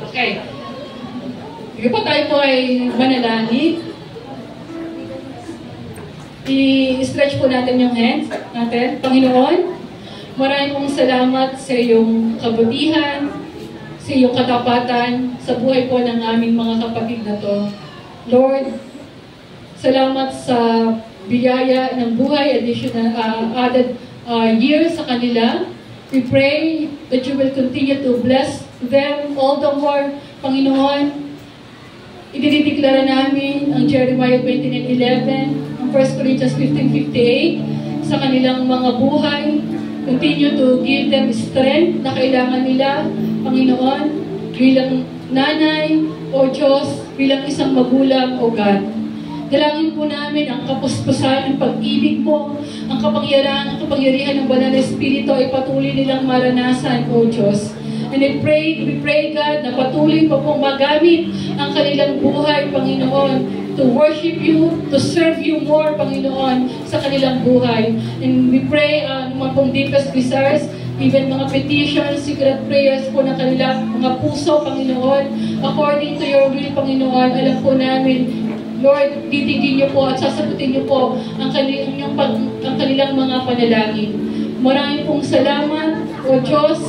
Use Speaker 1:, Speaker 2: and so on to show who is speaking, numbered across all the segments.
Speaker 1: Okay. Sige po, tayo po ay manalangin. I-stretch po natin yung hands natin. Panginoon, maraming pong salamat sa iyong kabutihan, sa iyong katapatan, sa buhay po ng aming mga kapatid na to. Lord, salamat sa biyaya ng buhay, additional added years sa kanila. We pray that you will continue to bless them all the more, Panginoon. Idinideklara namin ang Jeremiah 29:11, ang 1 Corinthians 15:58 sa kanilang mga buhay. Continue to give them strength na kailangan nila, Panginoon, bilang nanay o Diyos, bilang isang magulang o God. Dalangin po namin ang kapuspusan, ang pag-ibig mo, ang kapangyarihan ng banal na Espiritu ay patuloy nilang maranasan, O Diyos. And we pray God na patuloy po pong magamit ang kanilang buhay, Panginoon, to worship you, to serve you more, Panginoon, sa kanilang buhay. And we pray mga pong deepest desires, even mga petitions, secret prayers po ng kanilang mga puso, Panginoon, according to your will, Panginoon. Alam po namin, Lord, titigin niyo po at sasagutin niyo po ang kanilang mga panalangin. Maraming pong salamat, O Diyos.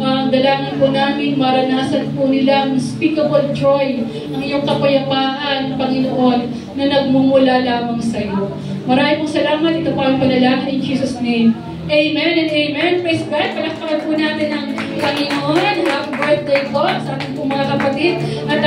Speaker 1: Dalangin po namin, maranasan po nila unspeakable joy, ang iyong kapayapaan, Panginoon, na nagmumula lamang sa iyo. Maraming pong salamat. Ito po ang panalangin in Jesus' name. Amen and amen. Praise God. Palakpakan po natin ang Panginoon. Happy birthday po sa ating po mga kapatid. At